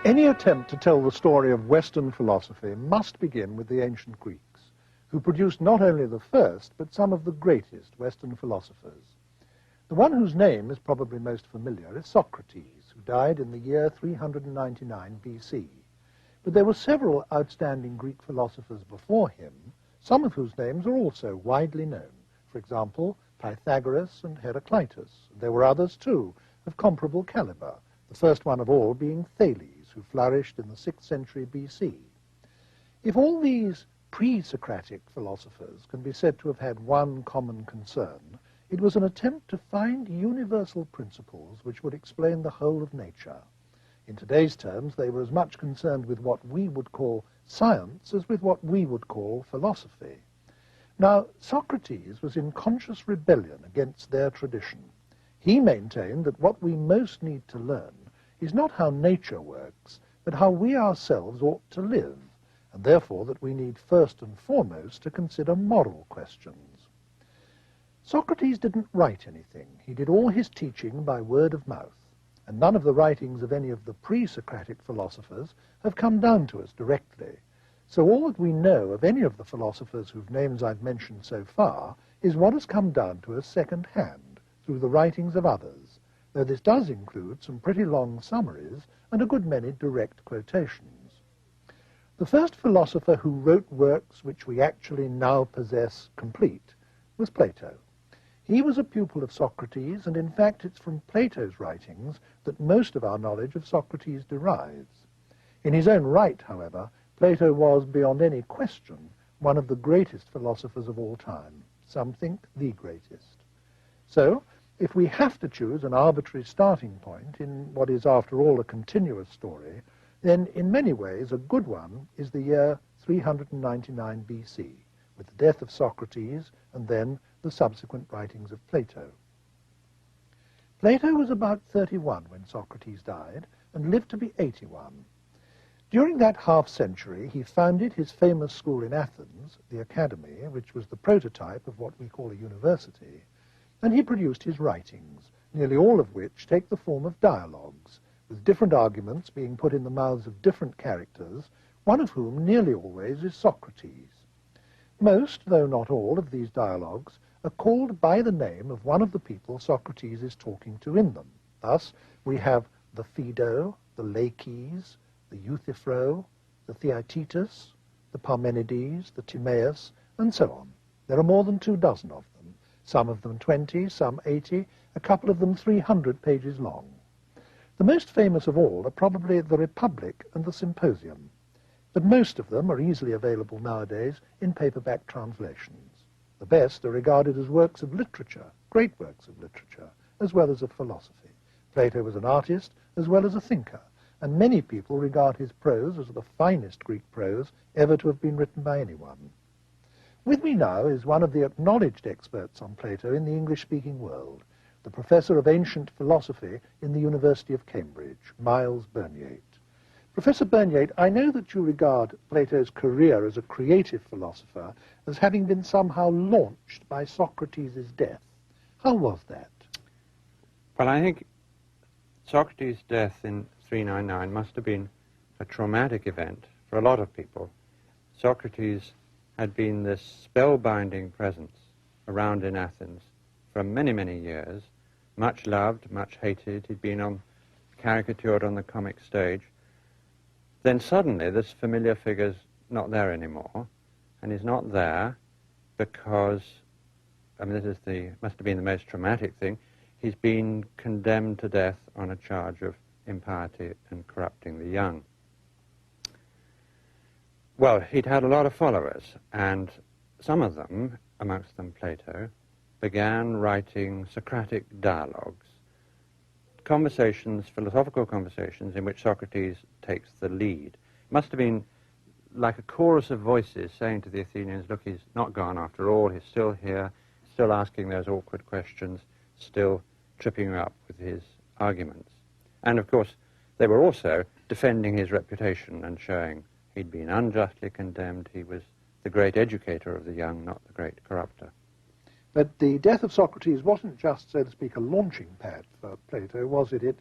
Any attempt to tell the story of Western philosophy must begin with the ancient Greeks, who produced not only the first, but some of the greatest Western philosophers. The one whose name is probably most familiar is Socrates, who died in the year 399 BC. But there were several outstanding Greek philosophers before him, some of whose names are also widely known. For example, Pythagoras and Heraclitus. There were others, too, of comparable caliber, the first one of all being Thales, who flourished in the 6th century BC. If all these pre-Socratic philosophers can be said to have had one common concern, it was an attempt to find universal principles which would explain the whole of nature. In today's terms, they were as much concerned with what we would call science as with what we would call philosophy. Now, Socrates was in conscious rebellion against their tradition. He maintained that what we most need to learn is not how nature works, but how we ourselves ought to live, and therefore that we need first and foremost to consider moral questions. Socrates didn't write anything. He did all his teaching by word of mouth, and none of the writings of any of the pre-Socratic philosophers have come down to us directly. So all that we know of any of the philosophers whose names I've mentioned so far is what has come down to us second-hand, through the writings of others, though this does include some pretty long summaries and a good many direct quotations. The first philosopher who wrote works which we actually now possess complete was Plato. He was a pupil of Socrates, and in fact it's from Plato's writings that most of our knowledge of Socrates derives. In his own right, however, Plato was, beyond any question, one of the greatest philosophers of all time. Some think the greatest. So, if we have to choose an arbitrary starting point in what is, after all, a continuous story, then in many ways a good one is the year 399 BC, with the death of Socrates and then the subsequent writings of Plato. Plato was about 31 when Socrates died and lived to be 81. During that half-century, he founded his famous school in Athens, the Academy, which was the prototype of what we call a university, and he produced his writings, nearly all of which take the form of dialogues, with different arguments being put in the mouths of different characters, one of whom nearly always is Socrates. Most, though not all, of these dialogues are called by the name of one of the people Socrates is talking to in them. Thus, we have the Phaedo, the Laches, the Euthyphro, the Theaetetus, the Parmenides, the Timaeus, and so on. There are more than 24 of them, some of them 20, some 80, a couple of them 300 pages long. The most famous of all are probably the Republic and the Symposium, but most of them are easily available nowadays in paperback translations. The best are regarded as works of literature, great works of literature, as well as of philosophy. Plato was an artist as well as a thinker, and many people regard his prose as the finest Greek prose ever to have been written by anyone. With me now is one of the acknowledged experts on Plato in the English-speaking world, the Professor of Ancient Philosophy in the University of Cambridge, Miles Burnyeat. Professor Burnyeat, I know that you regard Plato's career as a creative philosopher as having been somehow launched by Socrates' death. How was that? Well, I think Socrates' death in 399 must have been a traumatic event for a lot of people. Socrates had been this spellbinding presence around in Athens for many, many years, much loved, much hated. He'd been caricatured on the comic stage. Then suddenly this familiar figure's not there anymore, and he's not there because, I mean, must have been the most traumatic thing. He's been condemned to death on a charge of impiety and corrupting the young. Well, he'd had a lot of followers, and some of them, amongst them Plato, began writing Socratic dialogues, conversations, philosophical conversations, in which Socrates takes the lead. It must have been like a chorus of voices saying to the Athenians, look, he's not gone after all, he's still here, still asking those awkward questions, still tripping you up with his arguments. And of course, they were also defending his reputation and showing he'd been unjustly condemned, he was the great educator of the young, not the great corrupter. But the death of Socrates wasn't just, so to speak, a launching pad for Plato, was it? It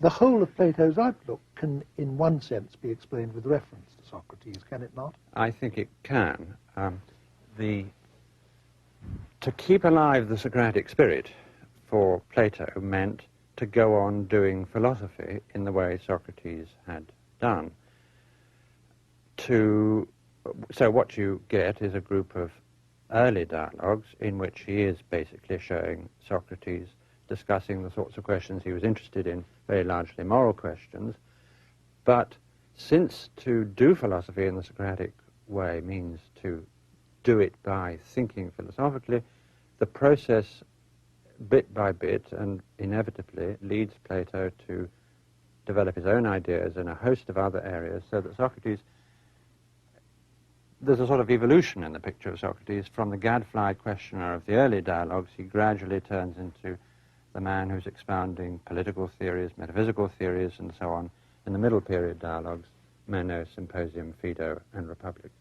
the whole of Plato's outlook can, in one sense, be explained with reference to Socrates, can it not? I think it can. To keep alive the Socratic spirit for Plato meant to go on doing philosophy in the way Socrates had done. So what you get is a group of early dialogues in which he is basically showing Socrates discussing the sorts of questions he was interested in, very largely moral questions. But since to do philosophy in the Socratic way means to do it by thinking philosophically, the process, bit by bit and inevitably, leads Plato to develop his own ideas in a host of other areas, so that Socrates, there's a sort of evolution in the picture of Socrates. From the gadfly questioner of the early dialogues, he gradually turns into the man who's expounding political theories, metaphysical theories, and so on, in the middle period dialogues, Meno, Symposium, Phaedo, and Republic.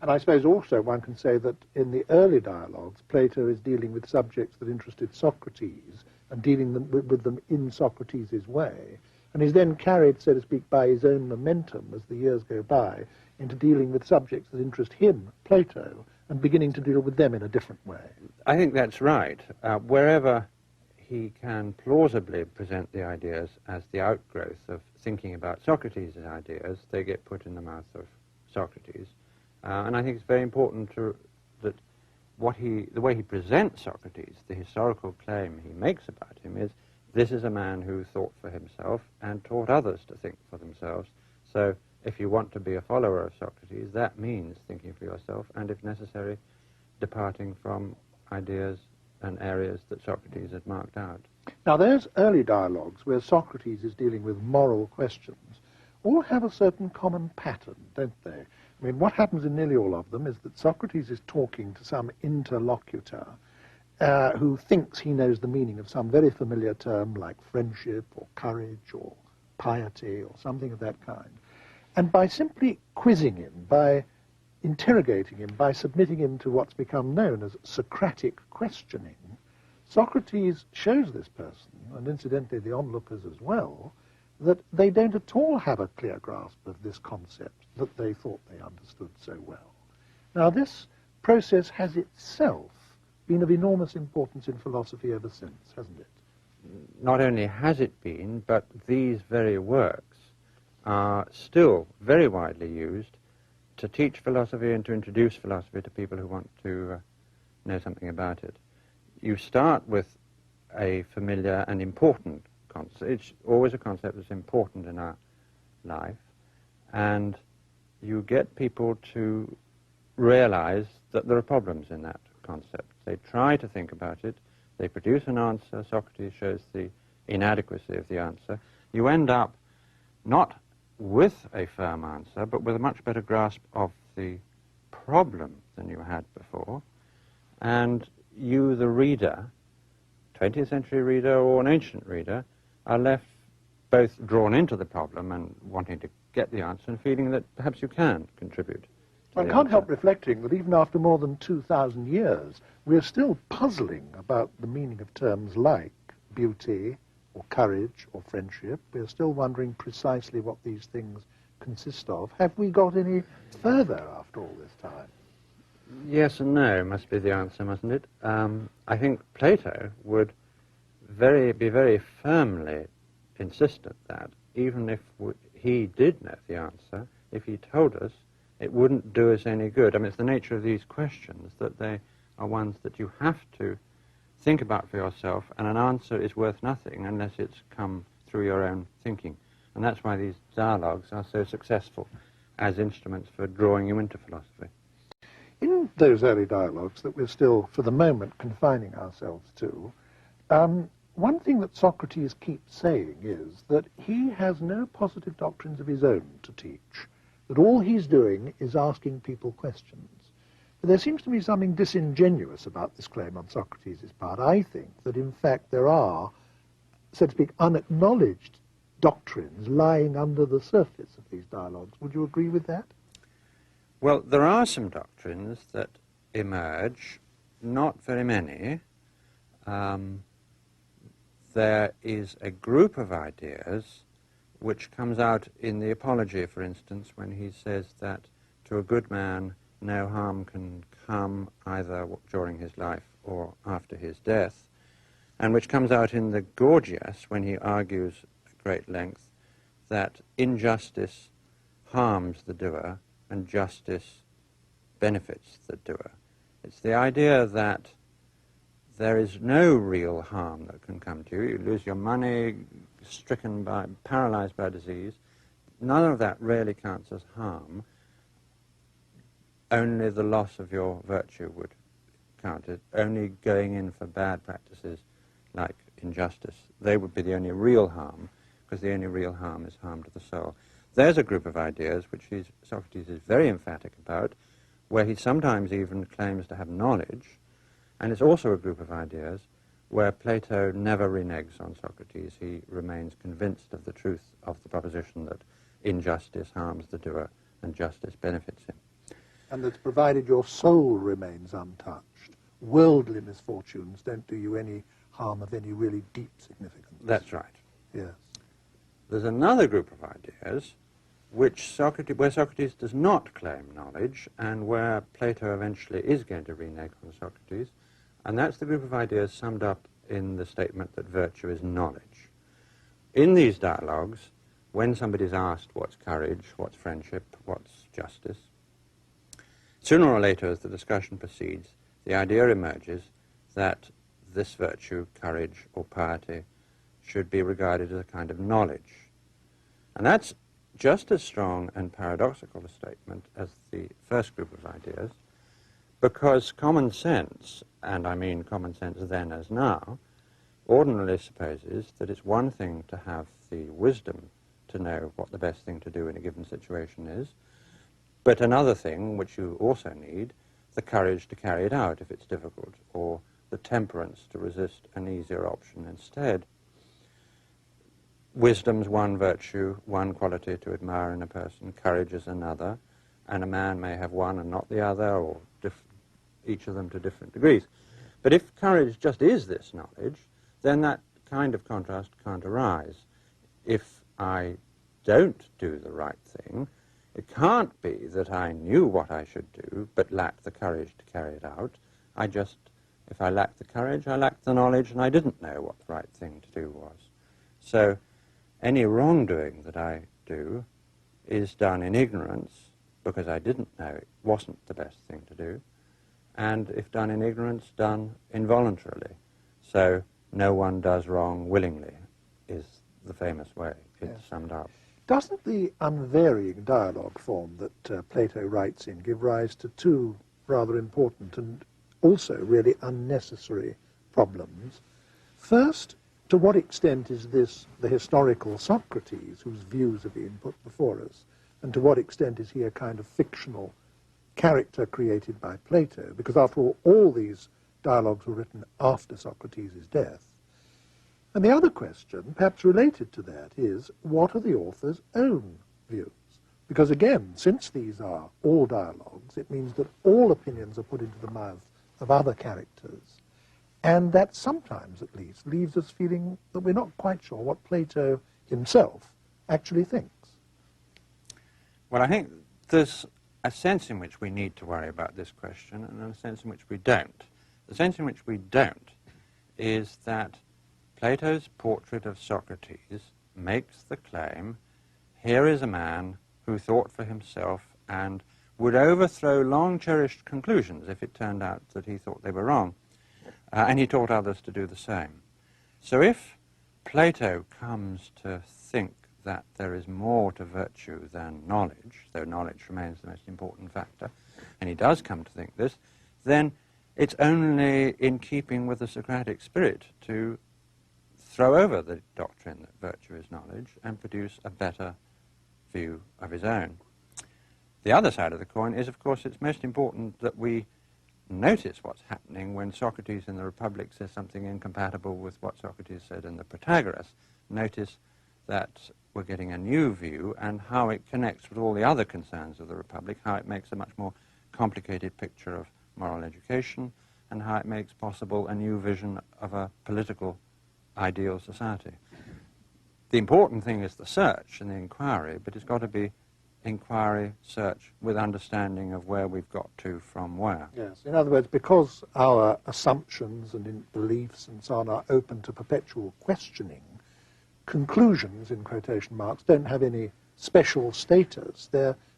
And I suppose also one can say that in the early dialogues, Plato is dealing with subjects that interested Socrates and dealing with them in Socrates' way, and is then carried, so to speak, by his own momentum as the years go by into dealing with subjects that interest him, Plato, and beginning to deal with them in a different way. I think that's right. Wherever he can plausibly present the ideas as the outgrowth of thinking about Socrates' ideas, they get put in the mouth of Socrates. And I think it's very important that the way he presents Socrates, the historical claim he makes about him is, this is a man who thought for himself and taught others to think for themselves. So if you want to be a follower of Socrates, that means thinking for yourself and, if necessary, departing from ideas and areas that Socrates had marked out. Now, those early dialogues where Socrates is dealing with moral questions all have a certain common pattern, don't they? I mean, what happens in nearly all of them is that Socrates is talking to some interlocutor who thinks he knows the meaning of some very familiar term like friendship or courage or piety or something of that kind. And by simply quizzing him, by interrogating him, by submitting him to what's become known as Socratic questioning, Socrates shows this person, and incidentally the onlookers as well, that they don't at all have a clear grasp of this concept that they thought they understood so well. Now, this process has itself been of enormous importance in philosophy ever since, hasn't it? Not only has it been, but these very works are still very widely used to teach philosophy and to introduce philosophy to people who want to know something about it. You start with a familiar and important concept. It's always a concept that's important in our life, and you get people to realize that there are problems in that concept. They try to think about it, they produce an answer, Socrates shows the inadequacy of the answer. You end up not with a firm answer, but with a much better grasp of the problem than you had before, and you, the reader, 20th century reader or an ancient reader, are left both drawn into the problem and wanting to get the answer and feeling that perhaps you can contribute. One can't help reflecting that even after more than 2,000 years, we're still puzzling about the meaning of terms like beauty or courage or friendship. We're still wondering precisely what these things consist of. Have we got any further after all this time? Yes and no must be the answer, mustn't it? I think Plato would be very firmly insistent that even if he did know the answer, if he told us, it wouldn't do us any good. I mean, it's the nature of these questions that they are ones that you have to think about for yourself, and an answer is worth nothing unless it's come through your own thinking. And that's why these dialogues are so successful as instruments for drawing you into philosophy. In those early dialogues that we're still, for the moment, confining ourselves to, one thing that Socrates keeps saying is that he has no positive doctrines of his own to teach, that all he's doing is asking people questions. But there seems to be something disingenuous about this claim on Socrates' part. I think that, in fact, there are, so to speak, unacknowledged doctrines lying under the surface of these dialogues. Would you agree with that? Well, there are some doctrines that emerge, not very many. There is a group of ideas which comes out in the Apology, for instance, when he says that to a good man no harm can come either during his life or after his death, and which comes out in the Gorgias when he argues at great length that injustice harms the doer and justice benefits the doer. It's the idea that there is no real harm that can come to you. You lose your money, paralyzed by disease. None of that really counts as harm. Only the loss of your virtue would count it. Only going in for bad practices like injustice. They would be the only real harm, because the only real harm is harm to the soul. There's a group of ideas which Socrates is very emphatic about, where he sometimes even claims to have knowledge, and it's also a group of ideas where Plato never reneges on Socrates. He remains convinced of the truth of the proposition that injustice harms the doer and justice benefits him. And that's provided your soul remains untouched. Worldly misfortunes don't do you any harm of any really deep significance. That's right. Yes. There's another group of ideas where Socrates does not claim knowledge, and where Plato eventually is going to renege on Socrates, and that's the group of ideas summed up in the statement that virtue is knowledge. In these dialogues, when somebody's asked what's courage, what's friendship, what's justice, sooner or later as the discussion proceeds, the idea emerges that this virtue, courage or piety, should be regarded as a kind of knowledge. And that's just as strong and paradoxical a statement as the first group of ideas, because common sense, and I mean common sense then as now, ordinarily supposes that it's one thing to have the wisdom to know what the best thing to do in a given situation is, but another thing, which you also need, the courage to carry it out if it's difficult, or the temperance to resist an easier option instead. Wisdom's one virtue, one quality to admire in a person, courage is another, and a man may have one and not the other, or each of them to different degrees. But if courage just is this knowledge, then that kind of contrast can't arise. If I don't do the right thing, it can't be that I knew what I should do, but lacked the courage to carry it out. If I lacked the courage, I lacked the knowledge, and I didn't know what the right thing to do was. So any wrongdoing that I do is done in ignorance, because I didn't know it wasn't the best thing to do, and if done in ignorance, done involuntarily. So no one does wrong willingly is the famous way it's summed up. Doesn't the unvarying dialogue form that Plato writes in give rise to two rather important and also really unnecessary problems? First, to what extent is this the historical Socrates whose views are being put before us, and to what extent is he a kind of fictional character created by Plato? Because after all these dialogues were written after Socrates' death. And the other question, perhaps related to that, is what are the author's own views? Because again, since these are all dialogues, it means that all opinions are put into the mouth of other characters, and that sometimes, at least, leaves us feeling that we're not quite sure what Plato himself actually thinks. Well, I think there's a sense in which we need to worry about this question, and a sense in which we don't. The sense in which we don't is that Plato's portrait of Socrates makes the claim, here is a man who thought for himself and would overthrow long-cherished conclusions if it turned out that he thought they were wrong. And he taught others to do the same. So if Plato comes to think that there is more to virtue than knowledge, though knowledge remains the most important factor, and he does come to think this, then it's only in keeping with the Socratic spirit to throw over the doctrine that virtue is knowledge and produce a better view of his own. The other side of the coin is, of course, it's most important that we notice what's happening when Socrates in the Republic says something incompatible with what Socrates said in the Protagoras. Notice that we're getting a new view and how it connects with all the other concerns of the Republic, how it makes a much more complicated picture of moral education, and how it makes possible a new vision of a political ideal society. the important thing is the search and the inquiry, but it's got to be inquiry, search, with understanding of where we've got to from where. Yes, in other words, because our assumptions and beliefs and so on are open to perpetual questioning, conclusions, in quotation marks, don't have any special status.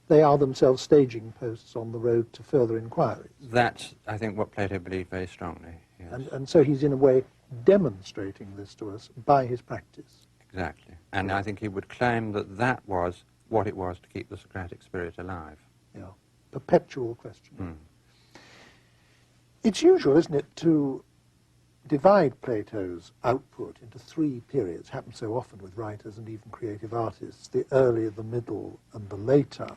They are themselves staging posts on the road to further inquiries. That's, I think, what Plato believed very strongly. Yes. And so he's, in a way, demonstrating this to us by his practice. Exactly. And I think he would claim that that was what it was to keep the Socratic spirit alive. Yeah, perpetual questioning. It's usual, isn't it, to divide Plato's output into three periods. Happens so often with writers and even creative artists: the early, the middle, and the later.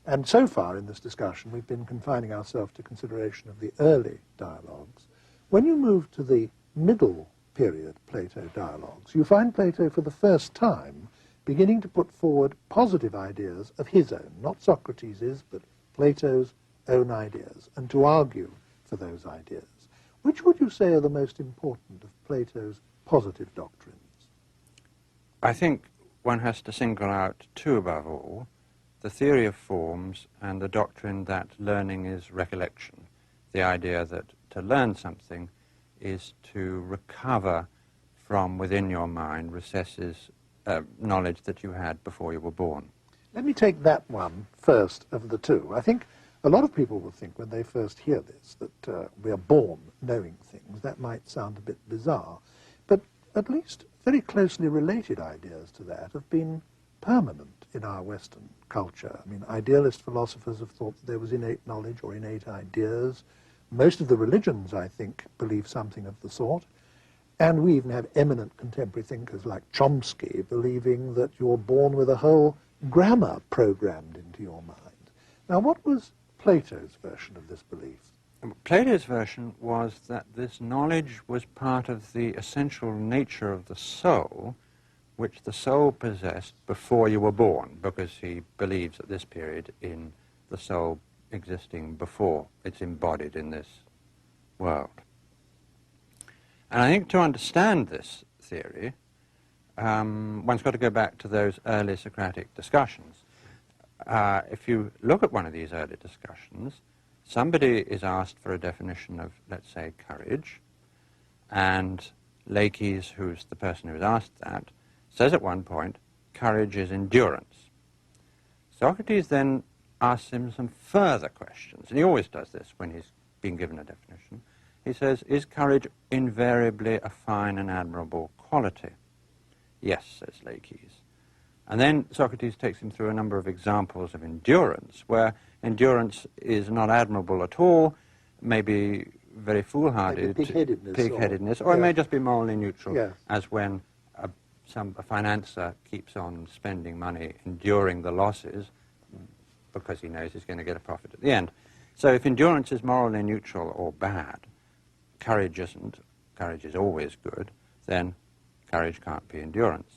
And so far in this discussion, we've been confining ourselves to consideration of the early dialogues. When you move to the middle period Plato dialogues, you find Plato for the first time beginning to put forward positive ideas of his own, not Socrates's, but Plato's own ideas, and to argue for those ideas. Which would you say are the most important of Plato's positive doctrines? I think one has to single out two above all: the theory of forms and the doctrine that learning is recollection, the idea that to learn something is to recover from within your mind recesses knowledge that you had before you were born. Let me take that one first of the two. I think a lot of people will think when they first hear this that we are born knowing things. That might sound a bit bizarre, but at least very closely related ideas to that have been permanent in our Western culture. I mean, idealist philosophers have thought that there was innate knowledge or innate ideas. Most of the religions, I think, believe something of the sort. And we even have eminent contemporary thinkers like Chomsky believing that you're born with a whole grammar programmed into your mind. Now, what was Plato's version of this belief? Plato's version was that this knowledge was part of the essential nature of the soul, which the soul possessed before you were born, because he believes at this period in the soul existing before it's embodied in this world. And I think to understand this theory, one's got to go back to those early Socratic discussions. If you look at one of these early discussions, somebody is asked for a definition of, let's say, courage, and Laches, who's the person who was asked that, says at one point, courage is endurance. Socrates then asks him some further questions, and he always does this when he's being given a definition. He says, is courage invariably a fine and admirable quality? Yes, says Laches. And then Socrates takes him through a number of examples of endurance, where endurance is not admirable at all, maybe very foolhardy, pig-headedness, or it may just be morally neutral, yes, as when a financier keeps on spending money, enduring the losses, because he knows he's going to get a profit at the end. So if endurance is morally neutral or bad, courage isn't, courage is always good, then courage can't be endurance.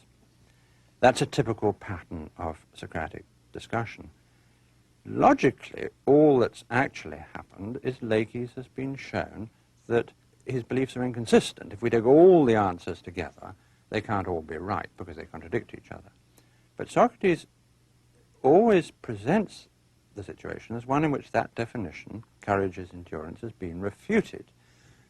That's a typical pattern of Socratic discussion. Logically, all that's actually happened is Laches has been shown that his beliefs are inconsistent. If we take all the answers together, they can't all be right because they contradict each other. But Socrates always presents the situation as one in which that definition, courage is endurance, has been refuted,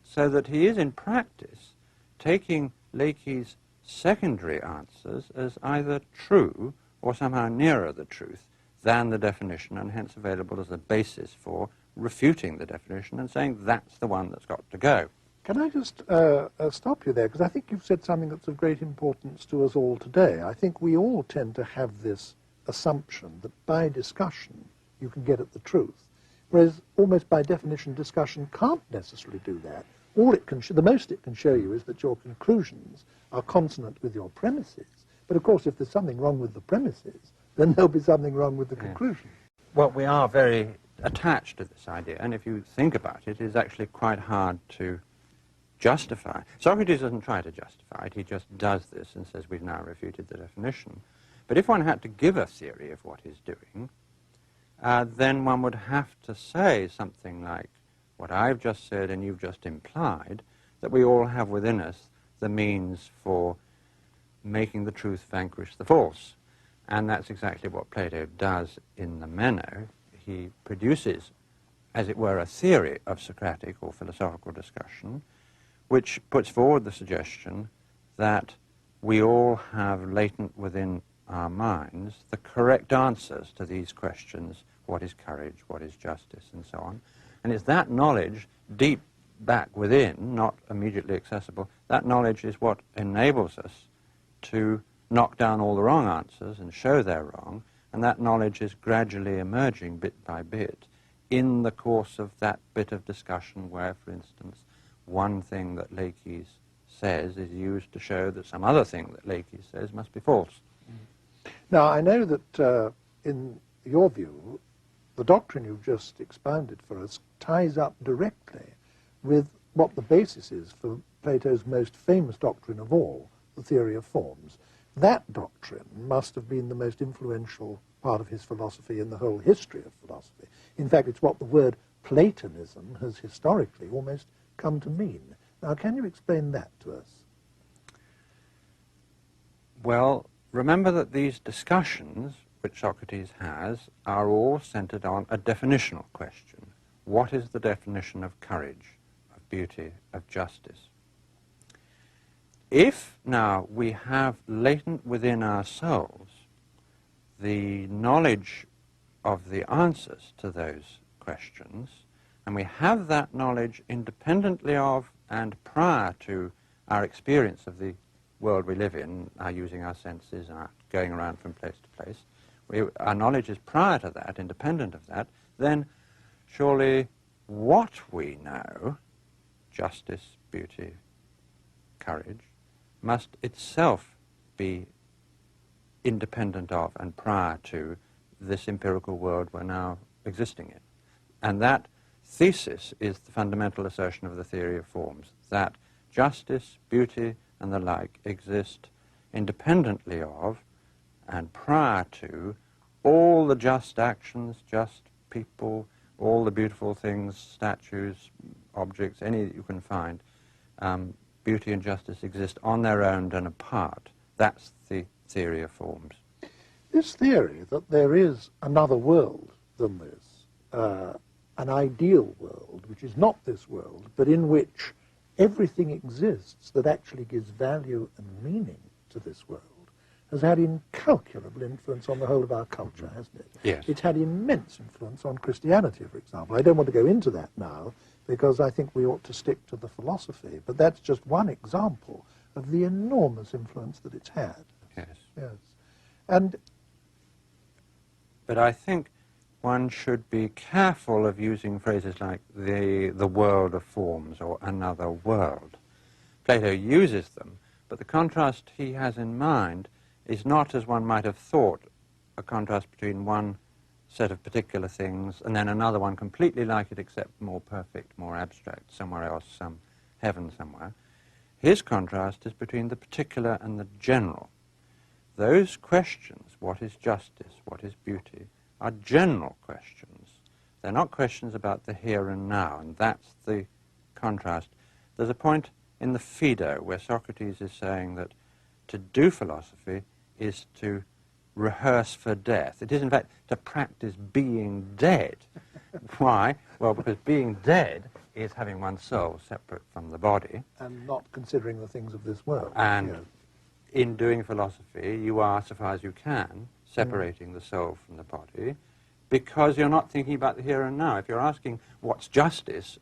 so that he is in practice taking Laches' secondary answers as either true or somehow nearer the truth than the definition, and hence available as a basis for refuting the definition and saying that's the one that's got to go. Can I just stop you there? Because I think you've said something that's of great importance to us all today. I think we all tend to have this assumption that by discussion you can get at the truth, whereas almost by definition discussion can't necessarily do that. All it can the most it can show you is that your conclusions are consonant with your premises. But of course, if there's something wrong with the premises, then there'll be something wrong with the conclusion. Well, we are very attached to this idea, and if you think about it, it's actually quite hard to justify. Socrates doesn't try to justify it, he just does this and says we've now refuted the definition. But if one had to give a theory of what he's doing, then one would have to say something like what I've just said and you've just implied, that we all have within us the means for making the truth vanquish the false. And that's exactly what Plato does in the Meno. He produces, as it were, a theory of Socratic or philosophical discussion, which puts forward the suggestion that we all have latent within our minds the correct answers to these questions: what is courage, what is justice, and so on. And it's that knowledge deep back within, not immediately accessible, that knowledge is what enables us to knock down all the wrong answers and show they're wrong, and that knowledge is gradually emerging bit by bit in the course of that bit of discussion where, for instance, one thing that Leakey says is used to show that some other thing that Leakey says must be false. Now, I know that in your view, the doctrine you've just expounded for us ties up directly with what the basis is for Plato's most famous doctrine of all, the theory of forms. That doctrine must have been the most influential part of his philosophy in the whole history of philosophy. In fact, it's what the word Platonism has historically almost come to mean. Now, can you explain that to us? Well, remember that these discussions, which Socrates has, are all centered on a definitional question. What is the definition of courage, of beauty, of justice? If now we have latent within ourselves the knowledge of the answers to those questions, and we have that knowledge independently of and prior to our experience of the world we live in, our using our senses and our going around from place to place, our knowledge is prior to that, independent of that, then surely what we know, justice, beauty, courage, must itself be independent of and prior to this empirical world we're now existing in. And that thesis is the fundamental assertion of the theory of forms, that justice, beauty, and the like exist independently of and prior to all the just actions, just people, all the beautiful things, statues, objects, any that you can find. Beauty and justice exist on their own and apart. That's the theory of forms. This theory that there is another world than this, an ideal world, which is not this world, but in which everything exists that actually gives value and meaning to this world, has had incalculable influence on the whole of our culture, hasn't it? Yes. It's had immense influence on Christianity, for example. I don't want to go into that now, because I think we ought to stick to the philosophy, but that's just one example of the enormous influence that it's had. Yes. Yes. And but I think one should be careful of using phrases like the world of forms or another world. Plato uses them, but the contrast he has in mind is not, as one might have thought, a contrast between one set of particular things and then another one completely like it except more perfect, more abstract, somewhere else, some heaven somewhere. His contrast is between the particular and the general. Those questions, what is justice, what is beauty, are general questions. They're not questions about the here and now, and that's the contrast. There's a point in the Phaedo where Socrates is saying that to do philosophy is to rehearse for death. It is, in fact, to practice being dead. Why? Well, because being dead is having one's soul separate from the body. and not considering the things of this world. And Yes. in doing philosophy, you are, so far as you can, separating the soul from the body, because you're not thinking about the here and now. If you're asking what's justice,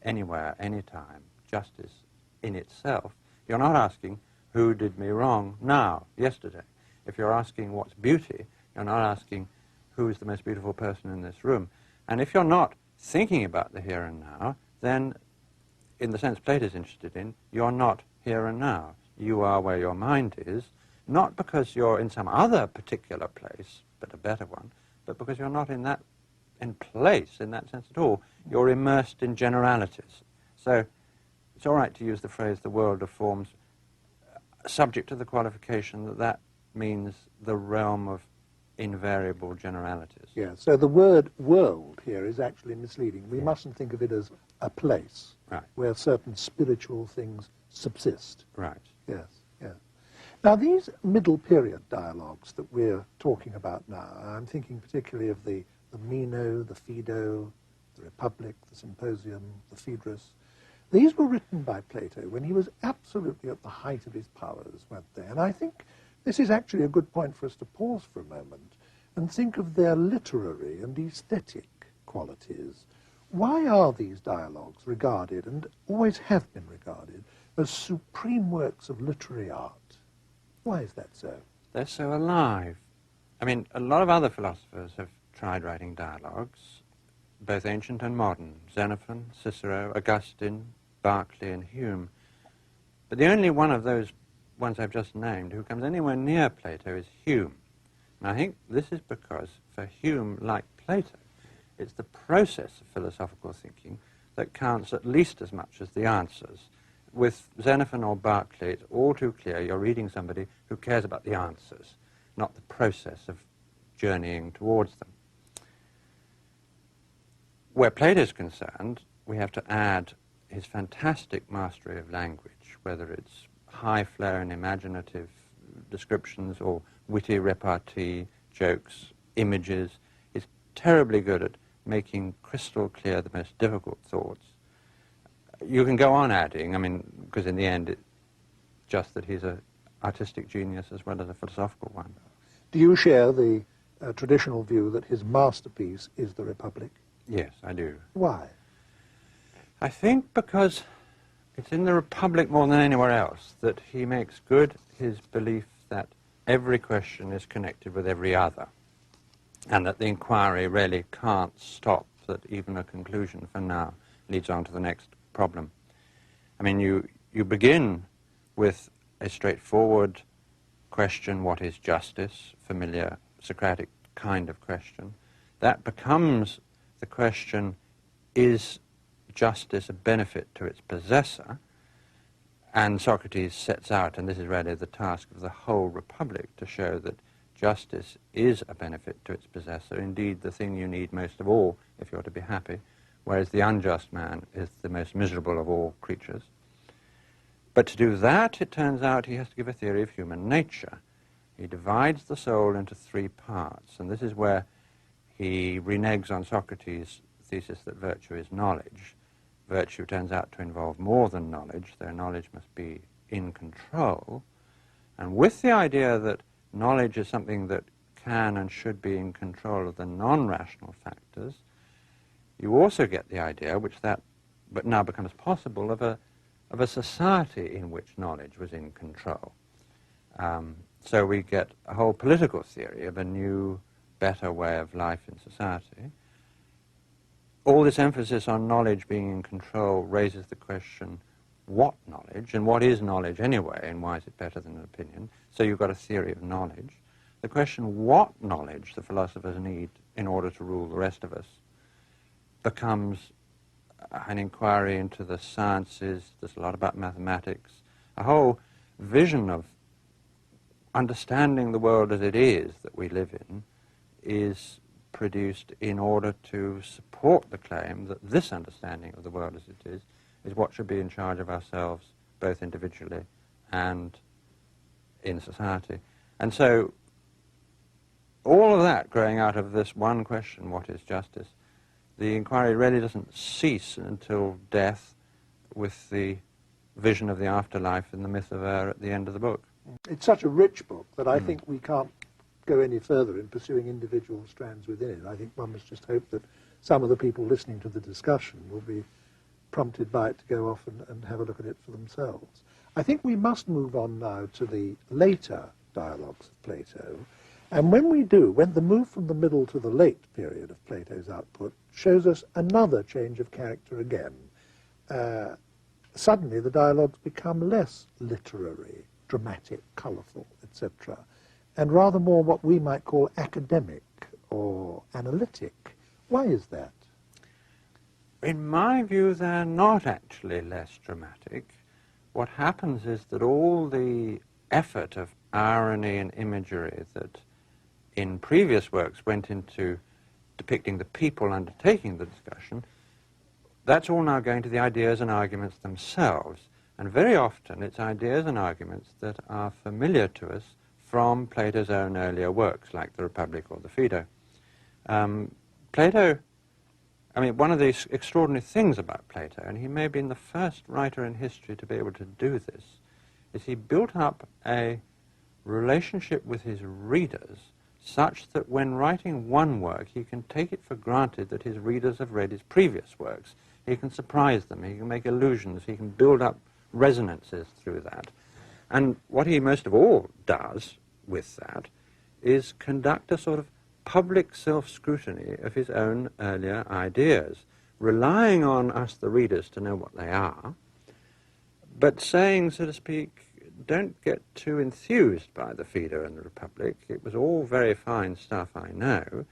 anywhere, anytime, justice in itself, you're not asking who did me wrong now, yesterday. If you're asking what's beauty, you're not asking who's the most beautiful person in this room. And if you're not thinking about the here and now, then, in the sense Plato's interested in, you're not here and now. You are where your mind is, not because you're in some other particular place, but a better one, but because you're not in place in that sense at all. You're immersed in generalities. So it's all right to use the phrase the world of forms, subject to the qualification that that means the realm of invariable generalities. Yeah, so the word world here is actually misleading. We mustn't think of it as a place Right. where certain spiritual things subsist. Right. Yes, yes. Now, these middle period dialogues that we're talking about now, I'm thinking particularly of the Meno, the Phaedo, the Republic, the Symposium, the Phaedrus. These were written by Plato when he was absolutely at the height of his powers, weren't they? And I think this is actually a good point for us to pause for a moment and think of their literary and aesthetic qualities. Why are these dialogues regarded, and always have been regarded, as supreme works of literary art? Why is that so? They're so alive. I mean, a lot of other philosophers have tried writing dialogues, both ancient and modern. Xenophon, Cicero, Augustine, Berkeley, and Hume. But the only one of those ones I've just named who comes anywhere near Plato is Hume. And I think this is because, for Hume, like Plato, it's the process of philosophical thinking that counts at least as much as the answers. With Xenophon or Berkeley, it's all too clear you're reading somebody who cares about the answers, not the process of journeying towards them. Where Plato is concerned, we have to add his fantastic mastery of language, whether it's high flair and imaginative descriptions or witty repartee, jokes, images. He's terribly good at making crystal clear the most difficult thoughts. You can go on adding, I mean, because in the end it's just that he's an artistic genius as well as a philosophical one. Do you share the traditional view that his masterpiece is the Republic? Yes, I do. Why? I think because it's in the Republic more than anywhere else that he makes good his belief that every question is connected with every other, and that the inquiry really can't stop, that even a conclusion for now leads on to the next problem. I mean, you begin with a straightforward question, what is justice? Familiar Socratic kind of question. That becomes the question, is justice a benefit to its possessor? And Socrates sets out, and this is really the task of the whole Republic, to show that justice is a benefit to its possessor, indeed the thing you need most of all if you're to be happy, whereas the unjust man is the most miserable of all creatures. But to do that, it turns out he has to give a theory of human nature. He divides the soul into three parts, and this is where he reneges on Socrates' thesis that virtue is knowledge. Virtue turns out to involve more than knowledge, though knowledge must be in control. And with the idea that knowledge is something that can and should be in control of the non-rational factors, you also get the idea, but now becomes possible, of a society in which knowledge was in control. So we get a whole political theory of a new, better way of life in society. All this emphasis on knowledge being in control raises the question, what knowledge, and what is knowledge anyway, and why is it better than an opinion? So you've got a theory of knowledge. The question, what knowledge the philosophers need in order to rule the rest of us, becomes an inquiry into the sciences. There's a lot about mathematics, a whole vision of understanding the world as it is that we live in is produced in order to support the claim that this understanding of the world as it is what should be in charge of ourselves, both individually and in society. And so all of that growing out of this one question, what is justice, the inquiry really doesn't cease until death, with the vision of the afterlife and the myth of at the end of the book. It's such a rich book that I think we can't go any further in pursuing individual strands within it. I think one must just hope that some of the people listening to the discussion will be prompted by it to go off and have a look at it for themselves. I think we must move on now to the later dialogues of Plato. And when we do, when the move from the middle to the late period of Plato's output shows us another change of character again. Suddenly the dialogues become less literary, dramatic, colourful, etc., and rather more what we might call academic or analytic. Why is that? In my view, they're not actually less dramatic. What happens is that all the effort of irony and imagery that in previous works went into depicting the people undertaking the discussion, that's all now going to the ideas and arguments themselves. And very often it's ideas and arguments that are familiar to us from Plato's own earlier works, like the Republic or the Phaedo. Plato, I mean, one of the extraordinary things about Plato, and he may have been the first writer in history to be able to do this, is he built up a relationship with his readers such that when writing one work, he can take it for granted that his readers have read his previous works. He can surprise them, he can make illusions, he can build up resonances through that. And what he most of all does with that is conduct a sort of public self-scrutiny of his own earlier ideas, relying on us, the readers, to know what they are, but saying, so to speak, don't get too enthused by the Phaedo and the Republic. It was all very fine stuff, I know,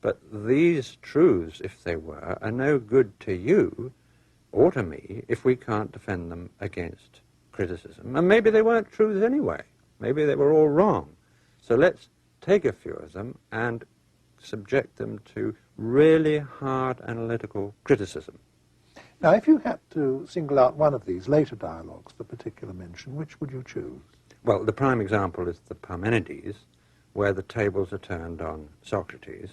but these truths, if they were, are no good to you or to me if we can't defend them against criticism. And maybe they weren't truths anyway. Maybe they were all wrong. So let's take a few of them and subject them to really hard analytical criticism. Now, if you had to single out one of these later dialogues for particular mention, which would you choose? Well, the prime example is the Parmenides, where the tables are turned on Socrates.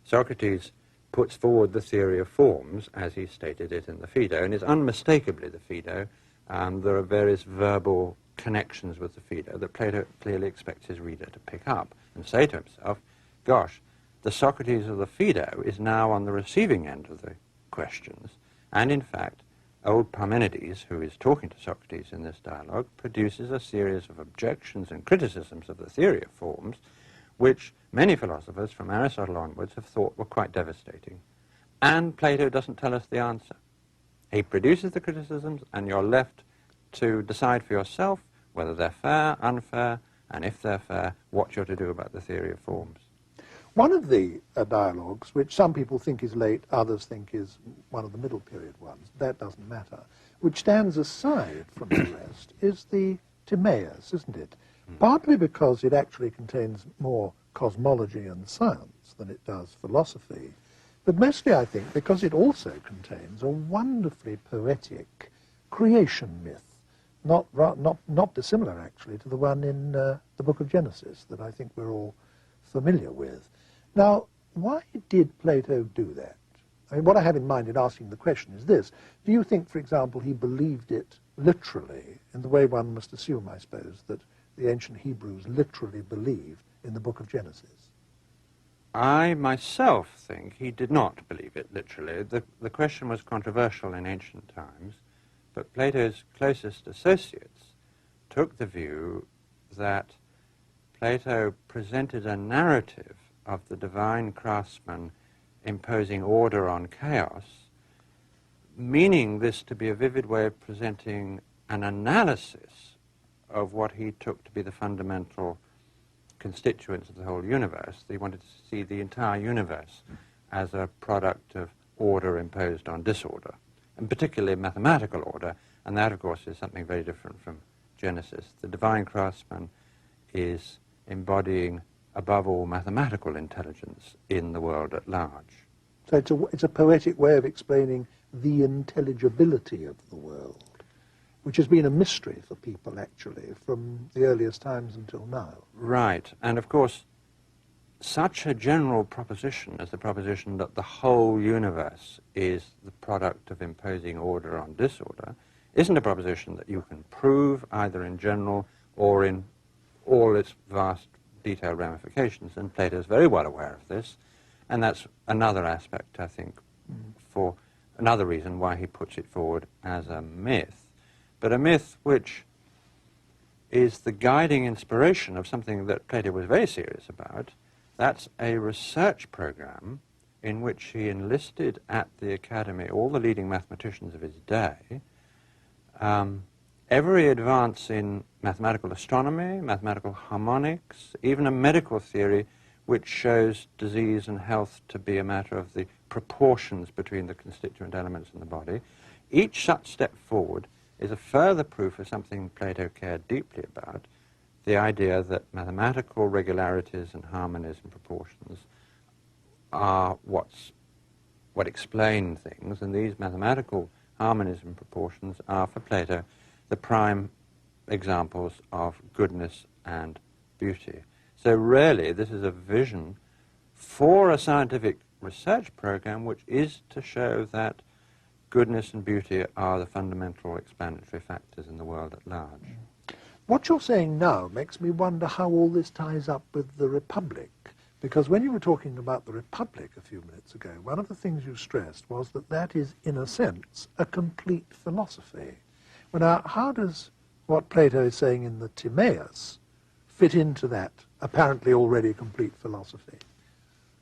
Socrates puts forward the theory of forms as he stated it in the Phaedo, and is unmistakably the Phaedo. There are various verbal connections with the Phaedo that Plato clearly expects his reader to pick up and say to himself, gosh, the Socrates of the Phaedo is now on the receiving end of the questions. And in fact, old Parmenides, who is talking to Socrates in this dialogue, produces a series of objections and criticisms of the theory of forms, which many philosophers from Aristotle onwards have thought were quite devastating. And Plato doesn't tell us the answer. He produces the criticisms, and you're left to decide for yourself whether they're fair, unfair, and if they're fair, what you're to do about the theory of forms. One of the dialogues, which some people think is late, others think is one of the middle period ones, that doesn't matter, which stands aside from the rest, is the Timaeus, isn't it? Partly because it actually contains more cosmology and science than it does philosophy, but mostly, I think, because it also contains a wonderfully poetic creation myth, not dissimilar, actually, to the one in the book of Genesis that I think we're all familiar with. Now, why did Plato do that? I mean, what I have in mind in asking the question is this. Do you think, for example, he believed it literally, in the way one must assume, I suppose, that the ancient Hebrews literally believed in the book of Genesis? I myself think he did not believe it literally. The question was controversial in ancient times, but Plato's closest associates took the view that Plato presented a narrative of the divine craftsman imposing order on chaos, meaning this to be a vivid way of presenting an analysis of what he took to be the fundamental constituents of the whole universe. He wanted to see the entire universe as a product of order imposed on disorder, and particularly mathematical order, and that, of course, is something very different from Genesis. The divine craftsman is embodying, above all, mathematical intelligence in the world at large. So it's a poetic way of explaining the intelligibility of the world, which has been a mystery for people, actually, from the earliest times until now. Right, and of course, such a general proposition as the proposition that the whole universe is the product of imposing order on disorder isn't a proposition that you can prove either in general or in all its vast detailed ramifications, and Plato is very well aware of this, and that's another aspect, I think, for another reason why he puts it forward as a myth, but a myth which is the guiding inspiration of something that Plato was very serious about. That's a research program in which he enlisted at the academy all the leading mathematicians of his day. Every advance in mathematical astronomy, mathematical harmonics, even a medical theory which shows disease and health to be a matter of the proportions between the constituent elements in the body, each such step forward is a further proof of something Plato cared deeply about, the idea that mathematical regularities and harmonies and proportions are what explain things, and these mathematical harmonies and proportions are, for Plato, the prime examples of goodness and beauty. So really, this is a vision for a scientific research program which is to show that goodness and beauty are the fundamental explanatory factors in the world at large. What you're saying now makes me wonder how all this ties up with the Republic. Because when you were talking about the Republic a few minutes ago, one of the things you stressed was that that is, in a sense, a complete philosophy. Well, now, how does what Plato is saying in the Timaeus fit into that apparently already complete philosophy?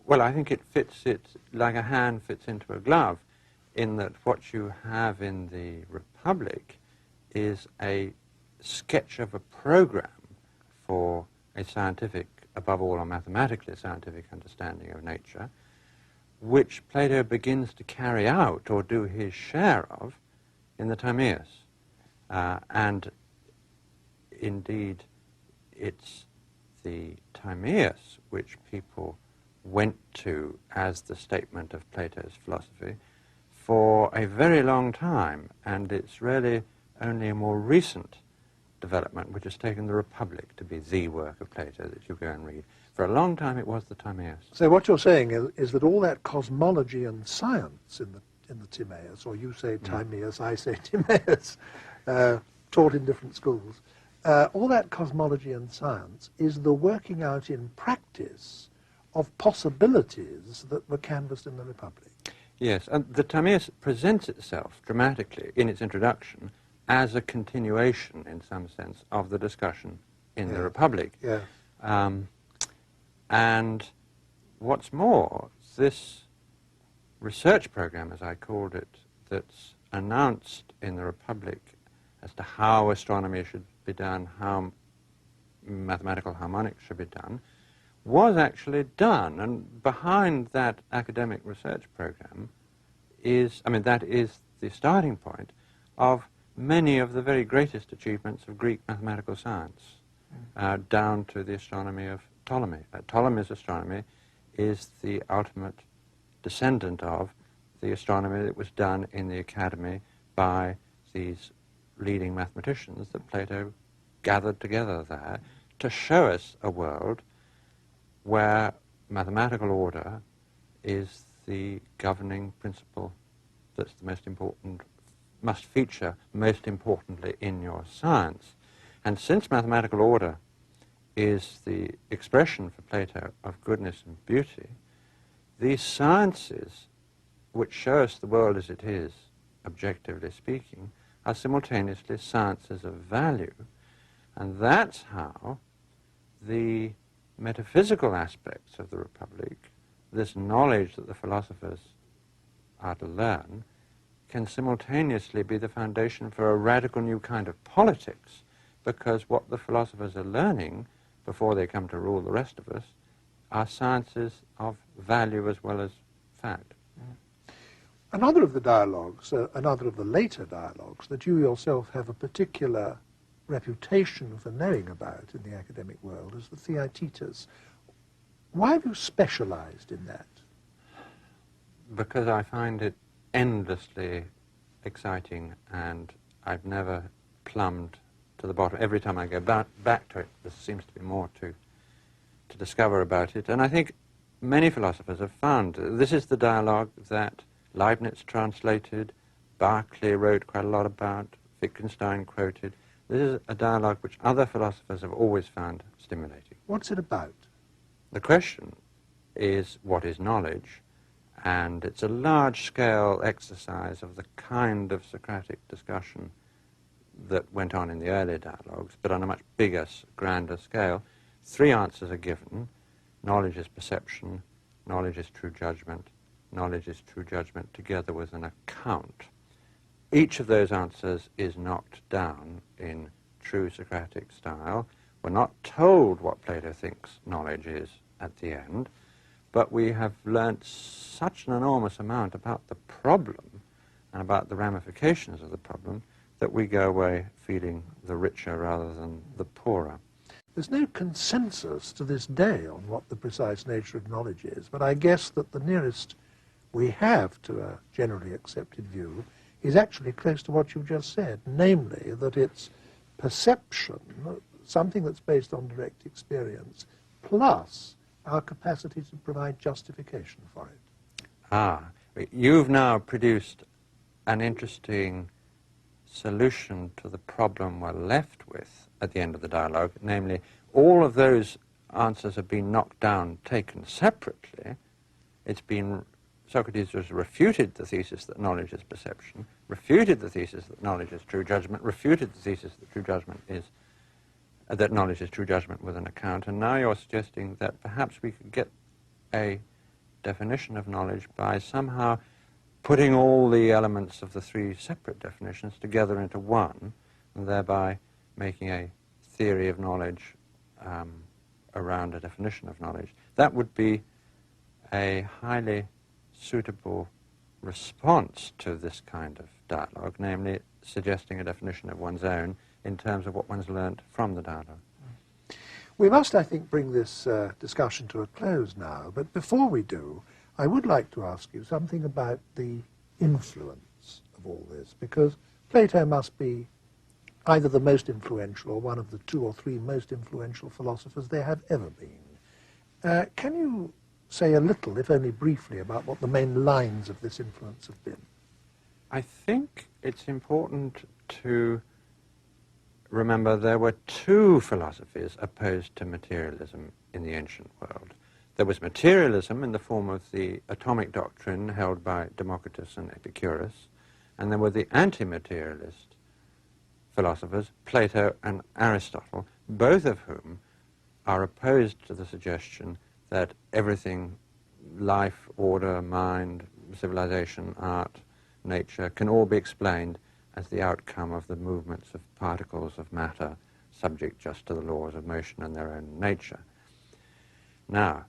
Well, I think it fits it like a hand fits into a glove, in that what you have in the Republic is a sketch of a program for a scientific, above all a mathematically scientific understanding of nature, which Plato begins to carry out or do his share of in the Timaeus. And indeed, it's the Timaeus which people went to as the statement of Plato's philosophy for a very long time, and it's really only a more recent development which has taken the Republic to be the work of Plato that you go and read. For a long time it was the Timaeus. So what you're saying is that all that cosmology and science in the Timaeus, or you say Timaeus, I say Timaeus, taught in different schools, all that cosmology and science is the working out in practice of possibilities that were canvassed in the Republic. Yes, and the Timaeus presents itself dramatically in its introduction as a continuation, in some sense, of the discussion in the Republic. Yeah. And what's more, this research program, as I called it, that's announced in the Republic as to how astronomy should be done, how mathematical harmonics should be done, was actually done. And behind that academic research program is, that is the starting point of many of the very greatest achievements of Greek mathematical science, down to the astronomy of Ptolemy. Ptolemy's astronomy is the ultimate descendant of the astronomy that was done in the academy by these leading mathematicians that Plato gathered together there to show us a world where mathematical order is the governing principle that's the most important, must feature most importantly in your science. And since mathematical order is the expression for Plato of goodness and beauty, these sciences, which show us the world as it is, objectively speaking, are simultaneously sciences of value. And that's how the metaphysical aspects of the Republic, this knowledge that the philosophers are to learn, can simultaneously be the foundation for a radical new kind of politics, because what the philosophers are learning before they come to rule the rest of us are sciences of value as well as fact. Another of the dialogues, another of the later dialogues that you yourself have a particular reputation for knowing about in the academic world is the Theaetetus. Why have you specialized in that? Because I find it endlessly exciting, and I've never plumbed to the bottom. Every time I go back to it, there seems to be more to discover about it. And I think many philosophers have found this is the dialogue that Leibniz translated, Berkeley wrote quite a lot about, Wittgenstein quoted. This is a dialogue which other philosophers have always found stimulating. What's it about? The question is, what is knowledge? And it's a large-scale exercise of the kind of Socratic discussion that went on in the earlier dialogues, but on a much bigger, grander scale. 3 answers are given. Knowledge is perception, knowledge is true judgment, knowledge is true judgment together with an account. Each of those answers is knocked down in true Socratic style. We're not told what Plato thinks knowledge is at the end, but we have learnt such an enormous amount about the problem and about the ramifications of the problem that we go away feeling the richer rather than the poorer. There's no consensus to this day on what the precise nature of knowledge is, but I guess that the nearest we have to a generally accepted view is actually close to what you've just said, namely that it's perception, something that's based on direct experience, plus our capacity to provide justification for it. Ah, you've now produced an interesting solution to the problem we're left with at the end of the dialogue, namely all of those answers have been knocked down, taken separately. Socrates has refuted the thesis that knowledge is perception, refuted the thesis that knowledge is true judgment, refuted the thesis that knowledge is true judgment with an account, and now you're suggesting that perhaps we could get a definition of knowledge by somehow putting all the elements of the three separate definitions together into one, and thereby making a theory of knowledge around a definition of knowledge. That would be a highly suitable response to this kind of dialogue, namely suggesting a definition of one's own in terms of what one's learnt from the dialogue. We must, I think, bring this discussion to a close now, but before we do, I would like to ask you something about the influence of all this, because Plato must be either the most influential or one of the 2 or 3 most influential philosophers there have ever been. Can you say a little, if only briefly, about what the main lines of this influence have been? I think it's important to remember there were 2 philosophies opposed to materialism in the ancient world. There was materialism in the form of the atomic doctrine held by Democritus and Epicurus, and there were the anti-materialist philosophers, Plato and Aristotle, both of whom are opposed to the suggestion that everything, life, order, mind, civilization, art, nature, can all be explained as the outcome of the movements of particles of matter, subject just to the laws of motion and their own nature. Now,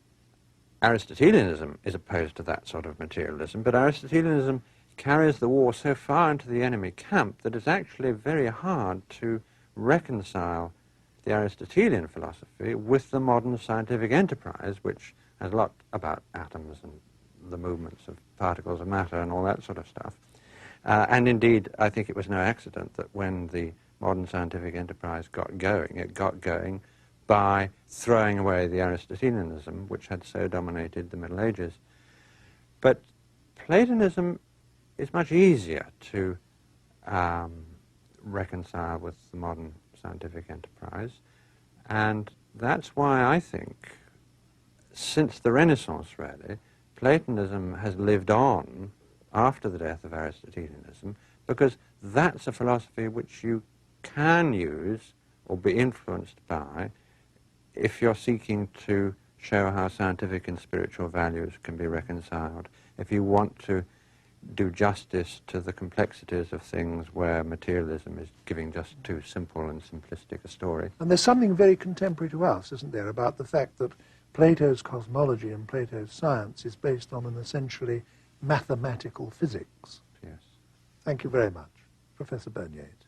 Aristotelianism is opposed to that sort of materialism, but Aristotelianism carries the war so far into the enemy camp that it's actually very hard to reconcile the Aristotelian philosophy with the modern scientific enterprise, which has a lot about atoms and the movements of particles of matter and all that sort of stuff. And indeed, I think it was no accident that when the modern scientific enterprise got going, it got going by throwing away the Aristotelianism, which had so dominated the Middle Ages. But Platonism is much easier to reconcile with the modern scientific enterprise, and that's why I think, since the Renaissance really, Platonism has lived on after the death of Aristotelianism, because that's a philosophy which you can use or be influenced by if you're seeking to show how scientific and spiritual values can be reconciled, if you want to do justice to the complexities of things where materialism is giving just too simple and simplistic a story. And there's something very contemporary to us, isn't there, about the fact that Plato's cosmology and Plato's science is based on an essentially mathematical physics. Yes. Thank you very much, Professor Burnyeat.